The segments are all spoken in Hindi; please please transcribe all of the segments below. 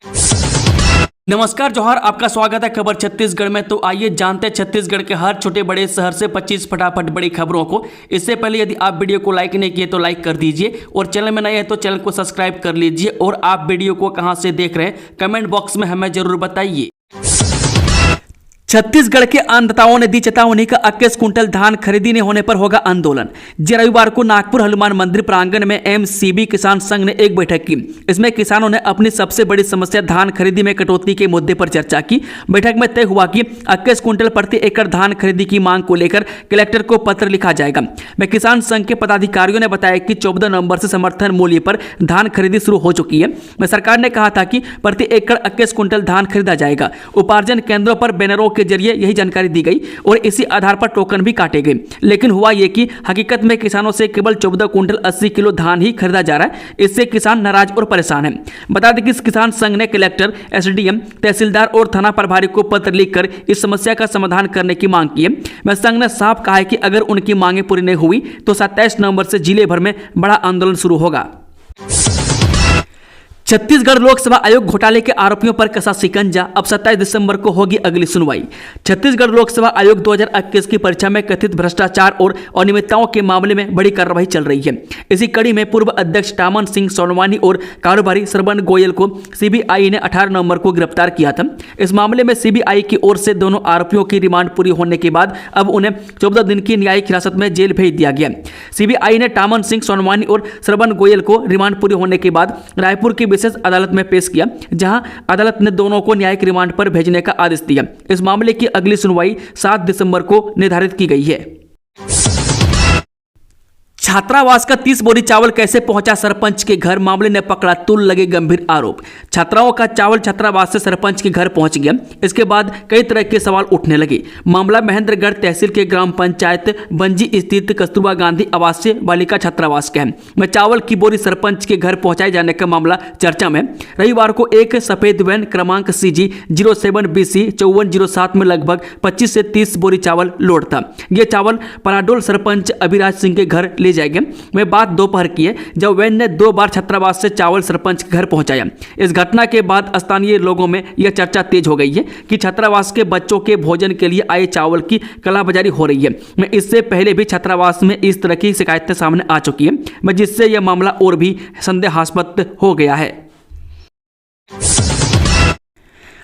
नमस्कार जोहार, आपका स्वागत है खबर छत्तीसगढ़ में। तो आइए जानते हैं छत्तीसगढ़ के हर छोटे बड़े शहर से 25 फटाफट बड़ी खबरों को। इससे पहले यदि आप वीडियो को लाइक नहीं किए तो लाइक कर दीजिए और चैनल में नए हैं तो चैनल को सब्सक्राइब कर लीजिए। और आप वीडियो को कहां से देख रहे हैं कमेंट बॉक्स में हमें जरूर बताइए। छत्तीसगढ़ के अन्नदाताओं ने दी चेतावनी का 21 कुंटल धान खरीदी नहीं होने पर होगा आंदोलन। रविवार को नागपुर हनुमान मंदिर प्रांगण में एमसीबी किसान संघ ने एक बैठक की। इसमें किसानों ने अपनी सबसे बड़ी समस्या धान खरीदी में कटौती के मुद्दे पर चर्चा की। बैठक में तय हुआ कि 21 कुंटल प्रति एकड़ धान खरीदी की मांग को लेकर कलेक्टर को पत्र लिखा जाएगा। में किसान संघ के पदाधिकारियों ने बताया कि 14 नवंबर से समर्थन मूल्य पर धान खरीदी शुरू हो चुकी है। में सरकार ने कहा था कि प्रति एकड़ 21 कुंटल धान खरीदा जाएगा। उपार्जन केंद्रों पर बैनरों के जरिए यही जानकारी दी गई और इसी आधार पर टोकन भी काटे गए। लेकिन हुआ यह कि हकीकत में किसानों से केवल 14 कुंटल 80 किलो धान ही खरीदा जा रहा है। इससे किसान नाराज और परेशान हैं। बता दें कि किसान संघ ने कलेक्टर, एसडीएम, तहसीलदार और थाना प्रभारी को पत्र लिखकर इस समस्या का समाधान करने की मांग की है। संघ ने साफ कहा है कि अगर उनकी मांगें पूरी नहीं हुई तो 27 नवंबर से जिले भर में बड़ा आंदोलन शुरू होगा। छत्तीसगढ़ लोकसभा आयोग घोटाले के आरोपियों पर कसा शिकंजा। अब 27 दिसंबर को होगी अगली सुनवाई। छत्तीसगढ़ लोकसभा आयोग 2021 की परीक्षा में कथित भ्रष्टाचार और अनियमितताओं के मामले में बड़ी कार्रवाई चल रही है। इसी कड़ी में पूर्व अध्यक्ष टामन सिंह सोनवानी और कारोबारी श्रवण गोयल को सीबीआई ने 18 नवंबर को गिरफ्तार किया था। इस मामले में सीबीआई की ओर से दोनों आरोपियों की रिमांड पूरी होने के बाद अब उन्हें 14 दिन की न्यायिक हिरासत में जेल भेज दिया गया। सीबीआई ने टामन सिंह सोनवानी और श्रवण गोयल को रिमांड पूरी होने के बाद रायपुर की विशेष अदालत में पेश किया, जहां अदालत ने दोनों को न्यायिक रिमांड पर भेजने का आदेश दिया। इस मामले की अगली सुनवाई 7 दिसंबर को निर्धारित की गई है। छात्रावास का 30 बोरी चावल कैसे पहुंचा सरपंच के घर, मामले ने पकड़ा तुल लगे गंभीर आरोप। छात्राओं का चावल छात्रावास से सरपंच के घर पहुंच गया। इसके बाद कई तरह के सवाल उठने लगे। मामला महेंद्रगढ़ तहसील के ग्राम पंचायत बंजी स्थित कस्तूरबा गांधी आवासीय बालिका छात्रावास का है। में चावल की बोरी सरपंच के घर पहुंचाए जाने का मामला चर्चा में। रविवार को एक सफेद वैन क्रमांक CG 07BC 5407 में लगभग 25 से 30 बोरी चावल लोड था। यह चावल पराडोल सरपंच अभिराज सिंह के घर ले जाएंगे। मैं बात दोपहर की है जब वैन ने 2 बार छात्रावास से चावल सरपंच के घर पहुंचाया। इस घटना के बाद स्थानीय लोगों में यह चर्चा तेज हो गई है कि छात्रावास के बच्चों के भोजन के लिए आए चावल की कालाबाजारी हो रही है। मैं इससे पहले भी छात्रावास में इस तरह की शिकायतें सामने आ चुकी है, मैं जिससे यह मामला और भी संदेहास्पद हो गया है।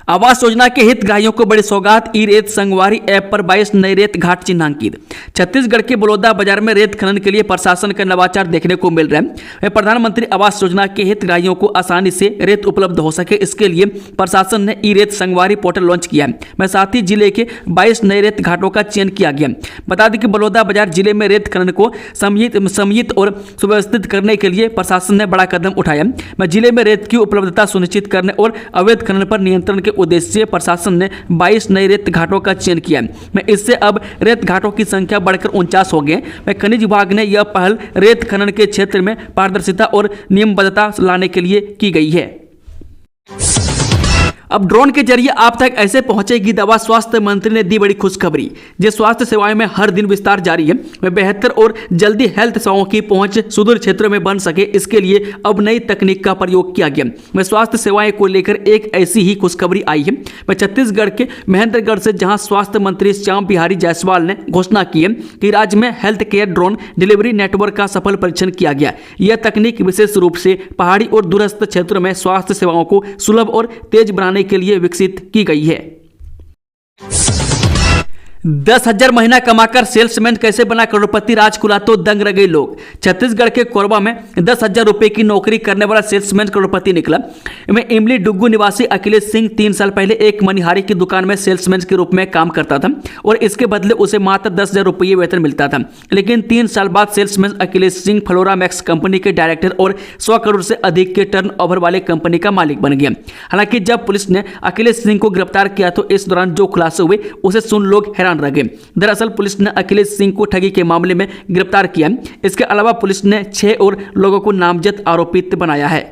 आवास योजना के हितग्राहियों को बड़ी सौगात। ई रेत संगवारी ऐप पर 22 नए रेत घाट चिन्हांकित। छत्तीसगढ़ के बलौदा बाजार में रेत खनन के लिए प्रशासन का नवाचार देखने को मिल रहा है। प्रधानमंत्री आवास योजना के हितग्राहियों को आसानी से रेत उपलब्ध हो सके, इसके लिए प्रशासन ने ई रेत संगवारी पोर्टल लॉन्च किया है। मैं साथ ही जिले के 22 नए रेत घाटों का चयन किया गया। बता दें कि बलौदा बाजार जिले में रेत खनन को समयित और सुव्यवस्थित करने के लिए प्रशासन ने बड़ा कदम उठाया। मैं जिले में रेत की उपलब्धता सुनिश्चित करने और अवैध खनन पर नियंत्रण के उद्देश्य से प्रशासन ने 22 नए रेत घाटों का चयन किया। मैं इससे अब रेत घाटों की संख्या बढ़कर 49 हो गए। मैं खनिज विभाग ने यह पहल रेत खनन के क्षेत्र में पारदर्शिता और नियमबद्धता लाने के लिए की गई है। अब ड्रोन के जरिए आप तक ऐसे पहुंचेगी दवा। स्वास्थ्य मंत्री ने दी बड़ी खुशखबरी। जो स्वास्थ्य सेवाएं में हर दिन विस्तार जारी है, वे बेहतर और जल्दी हेल्थ सेवाओं की पहुंच सुदूर क्षेत्रों में बन सके, इसके लिए अब नई तकनीक का प्रयोग किया गया। मैं स्वास्थ्य सेवाएं को लेकर एक ऐसी ही खुशखबरी आई है। मैं छत्तीसगढ़ के महेंद्रगढ़ से, जहां स्वास्थ्य मंत्री श्याम बिहारी जायसवाल ने घोषणा की है कि राज्य में health care drone delivery network का सफल परीक्षण किया गया। यह तकनीक विशेष रूप से पहाड़ी और दूरस्थ क्षेत्रों में स्वास्थ्य सेवाओं को सुलभ और तेज बनाने के लिए विकसित की गई है। 10,000 महीना कमाकर सेल्समैन कैसे बना करोड़पति, राज खुला तो दंग रह गए लोग। छत्तीसगढ़ के कोरबा में 10,000 रुपए की नौकरी करने वाला सेल्समैन करोड़पति निकला। में इमली डुग्गू निवासी अखिलेश सिंह 3 साल पहले एक मनिहारी की दुकान में सेल्समैन के रूप में काम करता था और इसके बदले उसे मात्र 10,000 रुपये वेतन मिलता था। लेकिन 3 साल बाद salesman Akhilesh Singh flora max company के डायरेक्टर और 100 करोड़ से अधिक के टर्नओवर वाले कंपनी का मालिक बन गया। हालांकि जब पुलिस ने अखिलेश सिंह को गिरफ्तार किया तो इस दौरान जो खुलासे हुए उसे सुन लोग हैरान रह गए। दरअसल पुलिस ने अखिलेश सिंह को ठगी के मामले में गिरफ्तार किया। इसके अलावा पुलिस ने 6 और लोगों को नामजद आरोपित बनाया है।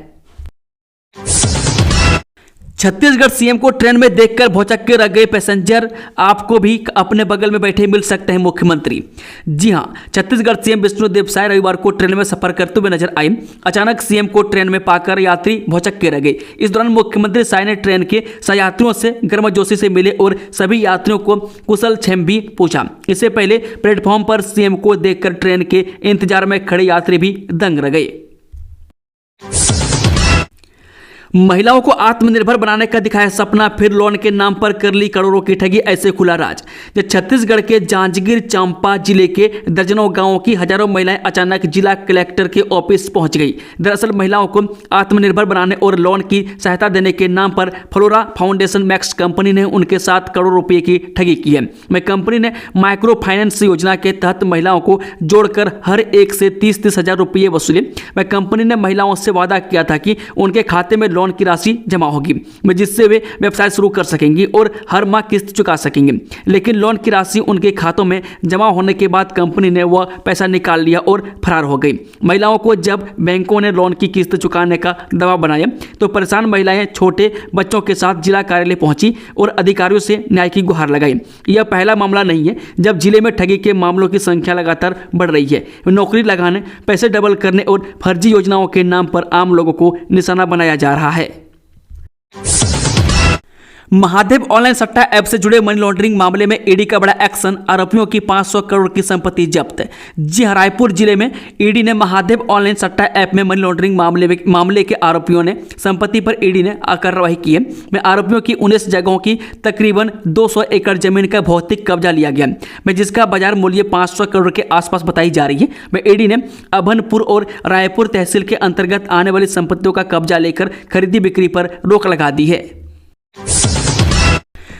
छत्तीसगढ़ सीएम को ट्रेन में देखकर भौचक्के के रह गए पैसेंजर। आपको भी अपने बगल में बैठे मिल सकते हैं मुख्यमंत्री। जी हां, छत्तीसगढ़ सीएम विष्णुदेव साय रविवार को ट्रेन में सफर करते हुए नजर आए। अचानक सीएम को ट्रेन में पाकर यात्री भौचक्के के रह गए। इस दौरान मुख्यमंत्री साय ने ट्रेन के सहयात्रियों से गर्मजोशी से मिले और सभी यात्रियों को कुशल क्षेम भी पूछा। इससे पहले प्लेटफॉर्म पर सीएम को देखकर ट्रेन के इंतजार में खड़े यात्री भी दंग रह गए। महिलाओं को आत्मनिर्भर बनाने का दिखाया सपना, फिर लोन के नाम पर कर ली करोड़ों की ठगी, ऐसे खुला राज। जब छत्तीसगढ़ के जांजगीर चांपा जिले के दर्जनों गांवों की हजारों महिलाएं अचानक जिला कलेक्टर के ऑफिस पहुंच गई। दरअसल महिलाओं को आत्मनिर्भर बनाने और लोन की सहायता देने के नाम पर फ्लोरा फाउंडेशन मैक्स कंपनी ने उनके साथ करोड़ों रुपए की ठगी की है। वह कंपनी ने माइक्रो फाइनेंस योजना के तहत महिलाओं को जोड़कर हर एक से 30-30 हजार रुपये वसूले। वह कंपनी ने महिलाओं से वादा किया था कि उनके खाते में लोन की राशि जमा होगी, जिससे वे व्यवसाय शुरू कर सकेंगी और हर माह किस्त चुका सकेंगे। लेकिन लोन की राशि उनके खातों में जमा होने के बाद कंपनी ने वह पैसा निकाल लिया और फरार हो गई। महिलाओं को जब बैंकों ने लोन की किस्त चुकाने का दबाव बनाया तो परेशान महिलाएं छोटे बच्चों के साथ जिला कार्यालय पहुंची और अधिकारियों से न्याय की गुहार लगाई। यह पहला मामला नहीं है जब जिले में ठगी के मामलों की संख्या लगातार बढ़ रही है। नौकरी लगाने, पैसे डबल करने और फर्जी योजनाओं के नाम पर आम लोगों को निशाना बनाया जा रहा है। महादेव ऑनलाइन सट्टा ऐप से जुड़े मनी लॉन्ड्रिंग मामले में ईडी का बड़ा एक्शन, आरोपियों की 500 करोड़ की संपत्ति जब्त। जी हां, रायपुर जिले में ईडी ने महादेव ऑनलाइन सट्टा ऐप में मनी लॉन्ड्रिंग मामले के आरोपियों ने संपत्ति पर ईडी ने कार्रवाई की है। में आरोपियों की 19 जगहों की तकरीबन 200 एकड़ जमीन का भौतिक कब्जा लिया गया, में जिसका बाजार मूल्य 500 करोड़ के आसपास बताई जा रही है। में ईडी ने अभनपुर और रायपुर तहसील के अंतर्गत आने वाली संपत्तियों का कब्जा लेकर खरीदी बिक्री पर रोक लगा दी है।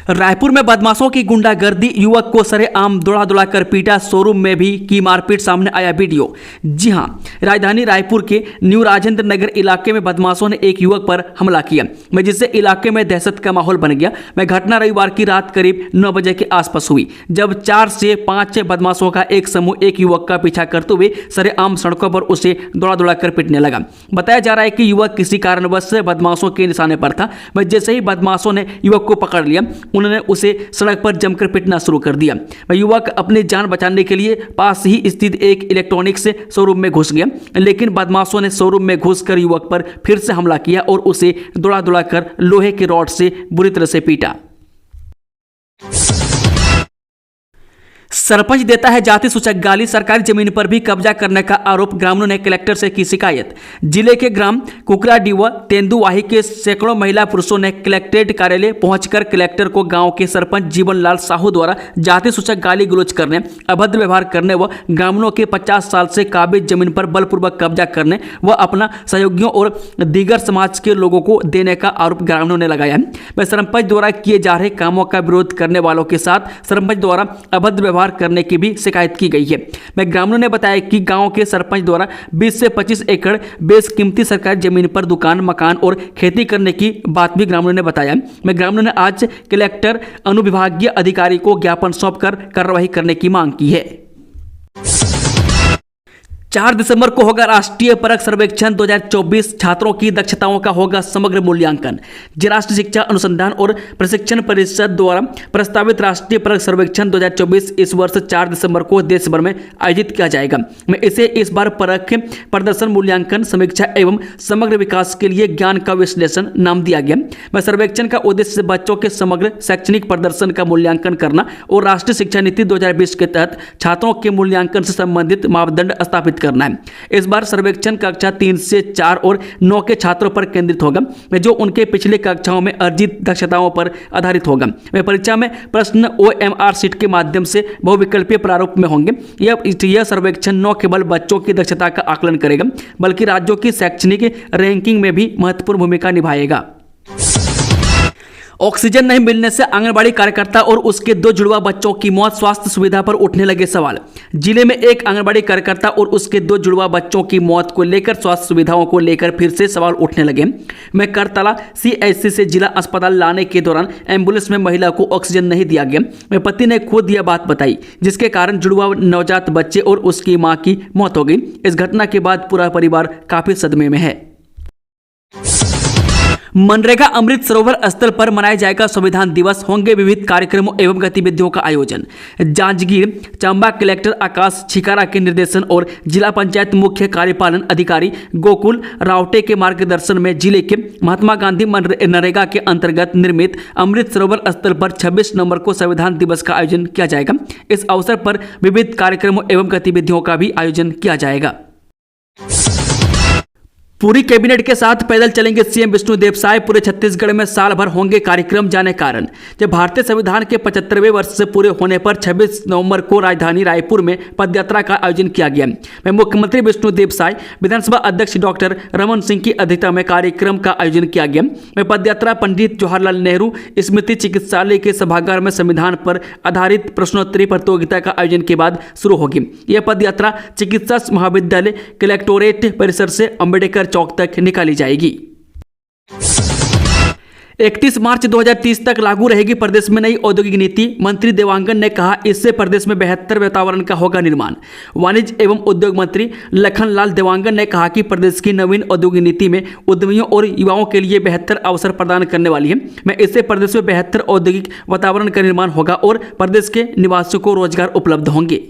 रायपुर में बदमाशों की गुंडागर्दी, युवक को सरेआम दौड़ा कर पीटा, शोरूम में भी की मारपीट, सामने आया वीडियो। जी हां, राजधानी रायपुर के न्यू राजेंद्र नगर इलाके में बदमाशों ने एक युवक पर हमला किया, जिससे इलाके में दहशत का माहौल बन गया। घटना रविवार की रात करीब 9 बजे के आसपास हुई, जब 4 से 5 बदमाशों का एक समूह एक युवक का पीछा करते हुए सरेआम सड़कों पर उसे दौड़ा कर पीटने लगा। बताया जा रहा है कि युवक किसी कारणवश बदमाशों के निशाने पर था। जैसे ही बदमाशों ने युवक को पकड़ लिया, उन्होंने उसे सड़क पर जमकर पीटना शुरू कर दिया। युवक अपनी जान बचाने के लिए पास ही स्थित एक इलेक्ट्रॉनिक्स शोरूम में घुस गया, लेकिन बदमाशों ने शोरूम में घुसकर युवक पर फिर से हमला किया और उसे दौड़ा कर लोहे के रॉड से बुरी तरह से पीटा। सरपंच देता है जाति सूचक गाली, सरकारी जमीन पर भी कब्जा करने का आरोप, ग्रामीणों ने कलेक्टर से की शिकायत। जिले के ग्राम कुकराडी व तेंदुवाही के सैकड़ों महिला पुरुषों ने कलेक्ट्रेट कार्यालय पहुंचकर कलेक्टर को गांव के सरपंच जीवनलाल साहू द्वारा जाति सूचक गाली गलौज करने, अभद्र व्यवहार करने व ग्रामीणों के 50 साल से काबिज जमीन पर बलपूर्वक कब्जा करने व अपना सहयोगियों और दीगर समाज के लोगों को देने का आरोप ग्रामीणों ने लगाया है। वह सरपंच द्वारा किए जा रहे कामों का विरोध करने वालों के साथ सरपंच द्वारा अभद्र व्यवहार करने की भी शिकायत की गई है। ग्रामीणों ने बताया कि गांव के सरपंच द्वारा 20 से 25 एकड़ बेशकीमती सरकारी जमीन पर दुकान, मकान और खेती करने की बात भी ग्रामीणों ने बताया। ग्रामीणों ने आज कलेक्टर अनुविभागीय अधिकारी को ज्ञापन सौंपकर कार्रवाई करने की मांग की है। 4 दिसंबर को होगा राष्ट्रीय परख सर्वेक्षण 2024, छात्रों की दक्षताओं का होगा समग्र मूल्यांकन। राष्ट्रीय शिक्षा अनुसंधान और प्रशिक्षण परिषद द्वारा प्रस्तावित राष्ट्रीय परख सर्वेक्षण 2024 इस वर्ष 4 दिसंबर को देश भर में आयोजित किया जाएगा। इसे इस बार परख, प्रदर्शन मूल्यांकन, समीक्षा एवं समग्र विकास के लिए ज्ञान का विश्लेषण नाम दिया गया। सर्वेक्षण का उद्देश्य बच्चों के समग्र शैक्षणिक प्रदर्शन का मूल्यांकन करना और राष्ट्रीय शिक्षा नीति 2020 के तहत छात्रों के मूल्यांकन से संबंधित मापदंड स्थापित करना है। इस बार सर्वेक्षण कक्षा 3 से 4 और 9 के छात्रों पर केंद्रित होगा, जो उनके पिछले कक्षाओं में अर्जित दक्षताओं पर आधारित होगा। परीक्षा में प्रश्न OMR शीट के माध्यम से बहुविकल्पीय प्रारूप में होंगे। यह सर्वेक्षण न केवल बच्चों की दक्षता का आकलन करेगा, बल्कि राज्यों की शैक्षणिक रैंकिंग में भी महत्वपूर्ण भूमिका निभाएगा। ऑक्सीजन नहीं मिलने से आंगनबाड़ी कार्यकर्ता और उसके 2 जुड़वा बच्चों की मौत, स्वास्थ्य सुविधा पर उठने लगे सवाल। जिले में एक आंगनबाड़ी कार्यकर्ता और उसके 2 जुड़वा बच्चों की मौत को लेकर स्वास्थ्य सुविधाओं को लेकर फिर से सवाल उठने लगे। करतला CHC से जिला अस्पताल लाने के दौरान एम्बुलेंस में महिला को ऑक्सीजन नहीं दिया गया। पति ने खुद यह बात बताई, जिसके कारण जुड़वा नवजात बच्चे और उसकी मां की मौत हो गई। इस घटना के बाद पूरा परिवार काफी सदमे में है। मनरेगा अमृत सरोवर स्थल पर मनाया जाएगा संविधान दिवस, होंगे विविध कार्यक्रमों एवं गतिविधियों का आयोजन। जांजगीर चांबा कलेक्टर आकाश छिकारा के निर्देशन और जिला पंचायत मुख्य कार्यपालन अधिकारी गोकुल रावटे के मार्गदर्शन में जिले के महात्मा गांधी मनरेगा के अंतर्गत निर्मित अमृत सरोवर स्थल पर 26 नवंबर को संविधान दिवस का आयोजन किया जाएगा। इस अवसर पर विविध कार्यक्रमों एवं गतिविधियों का भी आयोजन किया जाएगा। पूरी कैबिनेट के साथ पैदल चलेंगे सीएम विष्णुदेव साय, पूरे छत्तीसगढ़ में साल भर होंगे कार्यक्रम जाने कारण। जब भारतीय संविधान के 75वें वर्ष से पूरे होने पर 26 नवंबर को राजधानी रायपुर में पदयात्रा का आयोजन किया गया। में मुख्यमंत्री विष्णुदेव साय, विधानसभा अध्यक्ष डॉक्टर रमन सिंह की अध्यक्षता में कार्यक्रम का आयोजन किया गया। में पदयात्रा पंडित जवाहरलाल नेहरू स्मृति चिकित्सालय के सभागार में संविधान पर आधारित प्रश्नोत्तरी प्रतियोगिता का आयोजन के बाद शुरू होगी। यह पदयात्रा चिकित्सा महाविद्यालय कलेक्टोरेट परिसर से अम्बेडकर चौक तक निकाली जाएगी। 31 मार्च 2030 तक लागू रहेगी प्रदेश में नई औद्योगिक नीति, मंत्री देवांगन ने कहा। इससे प्रदेश में बेहतर वातावरण का होगा निर्माण। वाणिज्य एवं उद्योग मंत्री लखनलाल देवांगन ने कहा कि प्रदेश की नवीन औद्योगिक नीति में उद्यमियों और युवाओं के लिए बेहतर अवसर प्रदान करने वाली है। मैं इससे प्रदेश में बेहतर औद्योगिक वातावरण का निर्माण होगा और प्रदेश के निवासियों को रोजगार उपलब्ध होंगे।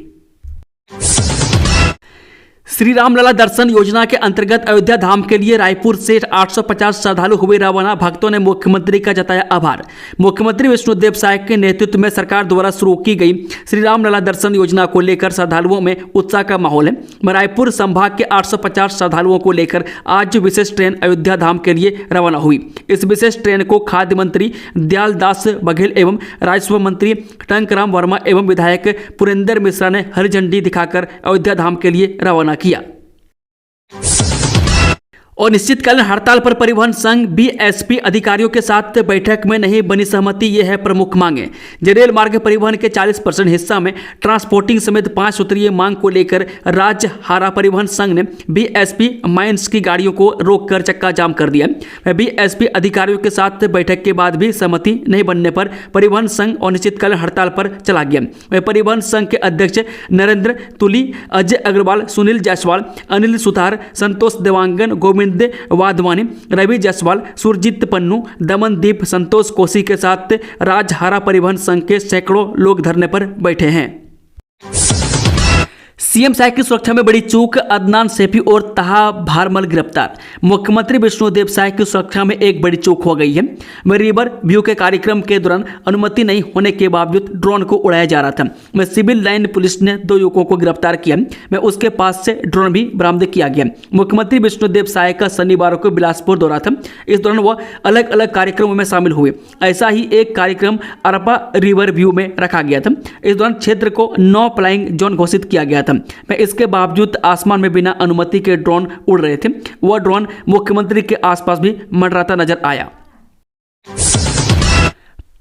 श्री रामलला दर्शन योजना के अंतर्गत अयोध्या धाम के लिए रायपुर से 850 श्रद्धालु हुए रवाना। भक्तों ने मुख्यमंत्री का जताया आभार। मुख्यमंत्री विष्णुदेव साय के नेतृत्व में सरकार द्वारा शुरू की गई श्री रामलला दर्शन योजना को लेकर श्रद्धालुओं में उत्साह का माहौल है। रायपुर संभाग के 850 श्रद्धालुओं को लेकर आज विशेष ट्रेन अयोध्या धाम के लिए रवाना हुई। इस विशेष ट्रेन को खाद्य मंत्री दयालदास बघेल एवं राजस्व मंत्री टंकराम वर्मा एवं विधायक पुरेंद्र मिश्रा ने हरी झंडी दिखाकर अयोध्या धाम के लिए रवाना किया। और निश्चितकालीन हड़ताल पर परिवहन संघ बीएसपी अधिकारियों के साथ बैठक में नहीं बनी सहमति। ये है प्रमुख मांगे। रेल मार्ग परिवहन के 40% हिस्सा में ट्रांसपोर्टिंग समेत 5 सूत्रीय मांग को लेकर राज्य हारा परिवहन संघ ने बीएसपी माइंस की गाड़ियों को रोककर चक्का जाम कर दिया। बीएसपी अधिकारियों के साथ बैठक के बाद भी सहमति नहीं बनने पर परिवहन संघ अनिश्चितकालीन हड़ताल पर चला गया। परिवहन संघ के अध्यक्ष नरेंद्र तुली, अजय अग्रवाल, सुनील जायसवाल, अनिल सुतार, संतोष देवांगन, गोविंद वाधवानी, रवि जायसवाल, सुरजीत पन्नू, दमनदीप, संतोष कोसी के साथ राजहारा परिवहन संघ के सैकड़ों लोग धरने पर बैठे हैं। सीएम साय की सुरक्षा में बड़ी चूक, अदनान सैफी और ताहा भारमल गिरफ्तार। मुख्यमंत्री विष्णुदेव साय की सुरक्षा में एक बड़ी चूक हो गई है। रिवर व्यू के कार्यक्रम के दौरान अनुमति नहीं होने के बावजूद ड्रोन को उड़ाया जा रहा था। सिविल लाइन पुलिस ने 2 युवकों को गिरफ्तार किया। उसके पास से ड्रोन भी बरामद किया गया। मुख्यमंत्री विष्णुदेव साय का शनिवार को बिलासपुर दौरा था। इस दौरान वह अलग अलग कार्यक्रमों में शामिल हुए। ऐसा ही एक कार्यक्रम अरपा रिवर व्यू में रखा गया था। इस दौरान क्षेत्र को नो फ्लाइंग जोन घोषित किया गया था। इसके बावजूद आसमान में बिना अनुमति के ड्रोन उड़ रहे थे। वह ड्रोन मुख्यमंत्री के आसपास भी मंडराता नजर आया।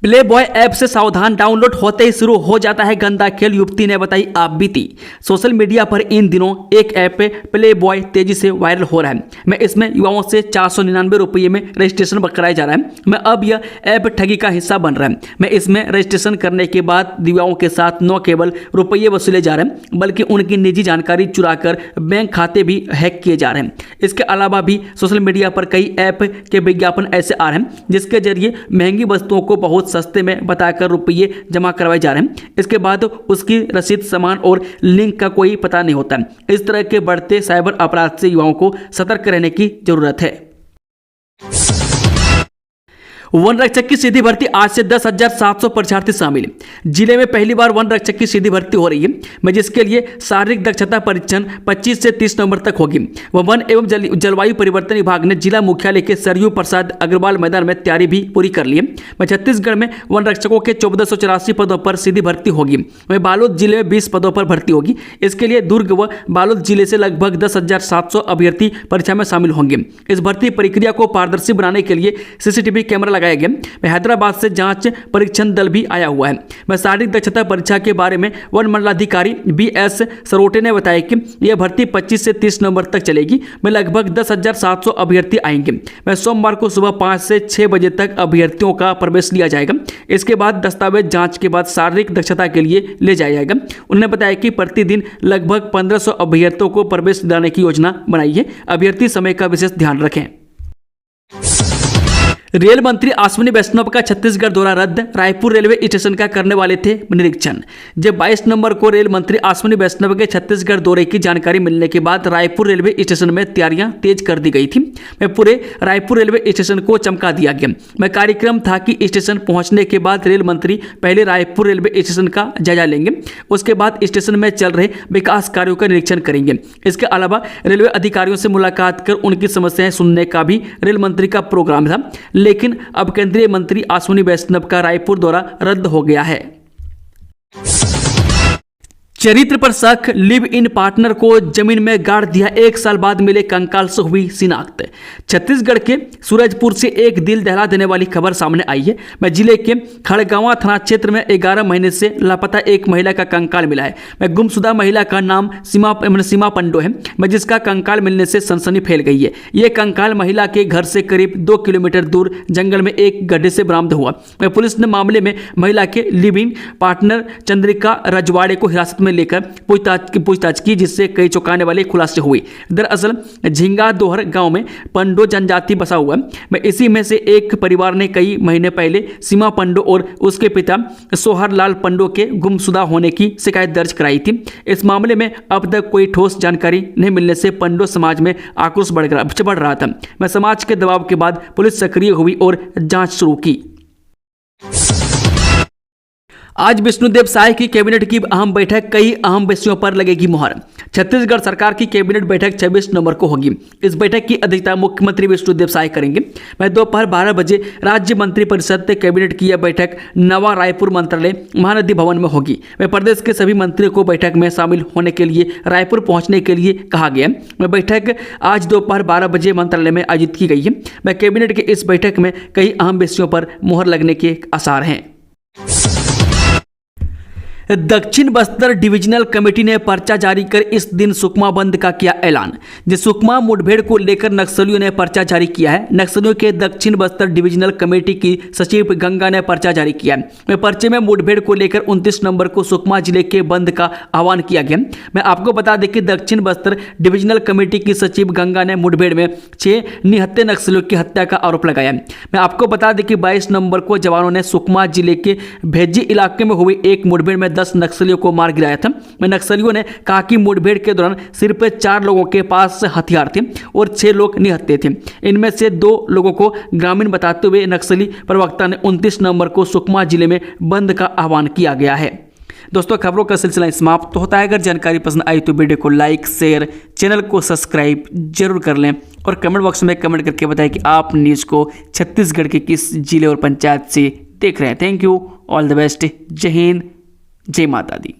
प्ले बॉय ऐप से सावधान, डाउनलोड होते ही शुरू हो जाता है गंदा खेल, युवती ने बताई आप बीती। सोशल मीडिया पर इन दिनों एक ऐप प्ले बॉय तेजी से वायरल हो रहा है। मैं इसमें युवाओं से 499 रुपये में रजिस्ट्रेशन कराया जा रहा है। मैं अब यह ऐप ठगी का हिस्सा बन रहा है। मैं इसमें रजिस्ट्रेशन करने के बाद युवाओं के साथ न केवल रुपये वसूले जा रहे हैं बल्कि उनकी निजी जानकारी चुराकर बैंक खाते भी हैक किए जा रहे हैं। इसके अलावा भी सोशल मीडिया पर कई ऐप के विज्ञापन ऐसे आ रहे हैं जिसके जरिए महंगी वस्तुओं को बहुत सस्ते में बताकर रुपये जमा करवाए जा रहे हैं। इसके बाद उसकी रसीद, सामान और लिंक का कोई पता नहीं होता। इस तरह के बढ़ते साइबर अपराध से युवाओं को सतर्क रहने की जरूरत है। वन रक्षक की सीधी भर्ती, आज से 10,700 परीक्षार्थी शामिल। जिले में पहली बार वन रक्षक की सीधी भर्ती हो रही है, जिसके लिए शारीरिक दक्षता परीक्षण 25 से 30 नवंबर तक होगी। वन एवं जलवायु परिवर्तन विभाग ने जिला मुख्यालय के सरयू प्रसाद अग्रवाल मैदान में तैयारी भी पूरी कर ली है। छत्तीसगढ़ में वन रक्षकों के 1484 पदों पर सीधी भर्ती होगी। बालोद जिले में 20 पदों पर भर्ती होगी। इसके लिए दुर्ग व बालोद जिले से लगभग 10,700 अभ्यर्थी परीक्षा में शामिल होंगे। इस भर्ती प्रक्रिया को पारदर्शी बनाने के लिए सीसीटीवी कैमरा लगाया गया। हैदराबाद से जांच परीक्षण दल भी आया हुआ है। शारीरिक दक्षता परीक्षा के बारे में वन मंडलाधिकारी BS सरोटे ने बताया कि यह भर्ती 25 से 30 नवंबर तक चलेगी। लगभग 10,700 अभ्यर्थी आएंगे। सोमवार को सुबह 5 से 6 बजे तक अभ्यर्थियों का प्रवेश लिया जाएगा। इसके बाद दस्तावेज जांच के बाद शारीरिक दक्षता के लिए ले जाया जाएगा। उन्होंने बताया कि प्रतिदिन लगभग 1500 अभ्यर्थियों को प्रवेश दिलाने की योजना बनाई है। अभ्यर्थी समय का विशेष ध्यान रखें। रेल मंत्री अश्विनी वैष्णव का छत्तीसगढ़ दौरा रद्द, रायपुर रेलवे स्टेशन का करने वाले थे निरीक्षण। जब 22 नवंबर को रेल मंत्री अश्विनी वैष्णव के छत्तीसगढ़ दौरे की जानकारी मिलने के बाद रायपुर रेलवे स्टेशन में तैयारियां तेज कर दी गई थी। मैं पूरे रायपुर रेलवे स्टेशन को चमका दिया गया। मैं कार्यक्रम था कि स्टेशन पहुंचने के बाद रेल मंत्री पहले रायपुर रेलवे स्टेशन का जायजा लेंगे, उसके बाद स्टेशन में चल रहे विकास कार्यों का निरीक्षण करेंगे। इसके अलावा रेलवे अधिकारियों से मुलाकात कर उनकी समस्याएं सुनने का भी रेल मंत्री का प्रोग्राम था, लेकिन अब केंद्रीय मंत्री अश्विनी वैष्णव का रायपुर दौरा रद्द हो गया है। चरित्र पर शक, लिव इन पार्टनर को जमीन में गाड़ दिया, 1 साल बाद मिले कंकाल से हुई शिनाख्त। छत्तीसगढ़ के सूरजपुर से एक दिल दहला देने वाली खबर सामने आई है। मैं जिले के खड़गवां थाना क्षेत्र में 11 महीने से लापता एक महिला का कंकाल मिला है। मैं गुमशुदा महिला का नाम सीमा पंडो है, मैं जिसका कंकाल मिलने से सनसनी फैल गई है। यह कंकाल महिला के घर से करीब 2 किलोमीटर दूर जंगल में एक गड्ढे से बरामद हुआ। मैं पुलिस ने मामले में महिला के लिव इन पार्टनर चंद्रिका रजवाड़े को हिरासत में लेकर पूछताछ की, जिससे कई चौंकाने वाले खुलासे हुए। दरअसल झिंगा दोहर गांव में पंडो जनजाति बसा हुआ। मैं इसी में से एक परिवार ने कई महीने पहले सीमा पंडो और उसके पिता सोहर लाल पंडो के गुमशुदा होने की शिकायत दर्ज कराई थी। इस मामले में अब तक कोई ठोस जानकारी नहीं मिलने से पंडो समाज में आक्रोश बढ़ रहा था। मैं समाज के दबाव के बाद पुलिस सक्रिय हुई और जांच शुरू की। आज विष्णुदेव साय की कैबिनेट की अहम बैठक, कई अहम विषयों पर लगेगी मुहर। छत्तीसगढ़ सरकार की कैबिनेट बैठक 26 नवंबर को होगी। इस बैठक की अध्यक्षता मुख्यमंत्री विष्णुदेव साय करेंगे। मैं दोपहर 12 बजे राज्य मंत्रिपरिषद कैबिनेट की यह बैठक नवा रायपुर मंत्रालय महानदी भवन में होगी। मैं प्रदेश के सभी मंत्रियों को बैठक में शामिल होने के लिए रायपुर पहुंचने के लिए कहा गया। मैं बैठक आज दोपहर 12 बजे मंत्रालय में आयोजित की गई है। मैं कैबिनेट के इस बैठक में कई अहम विषयों पर मुहर लगने के आसार हैं। दक्षिण बस्तर डिविजनल कमेटी ने पर्चा जारी कर इस दिन सुकमा बंद का किया ऐलान। जिस सुकमा मुठभेड़ को लेकर नक्सलियों ने पर्चा जारी किया है। नक्सलियों के दक्षिण बस्तर डिविजनल कमेटी की सचिव गंगा ने पर्चा जारी किया है। पर्चे में मुठभेड़ को लेकर 29 नवंबर को सुकमा जिले के बंद का आह्वान किया गया। मैं आपको बता दें कि दक्षिण बस्तर डिविजनल कमेटी की सचिव गंगा ने मुठभेड़ में 6 निहत्थे नक्सलियों की हत्या का आरोप लगाया। मैं आपको बता दें कि 22 नवंबर को जवानों ने सुकमा जिले के भेजी इलाके में हुई एक मुठभेड़ में 10 नक्सलियों को मार गिराया था। नक्सलियों ने कहा कि मुठभेड़ के दौरान सिर्फ 4 लोगों के पास हथियार थे और 6 लोग निहत्थे थे। इनमें से 2 लोगों को ग्रामीण बताते हुए नक्सली प्रवक्ता ने 29 नवंबर को सुकमा जिले में बंद का आह्वान किया गया है। दोस्तों, खबरों का सिलसिला समाप्त होता है। अगर जानकारी पसंद आई तो वीडियो को लाइक, शेयर, चैनल को सब्सक्राइब जरूर कर लें और कमेंट बॉक्स में कमेंट करके बताएं कि आप न्यूज़ को छत्तीसगढ़ के किस जिले और पंचायत से देख रहे हैं। Thank you, all the best, जय हिंद, जय माता दी।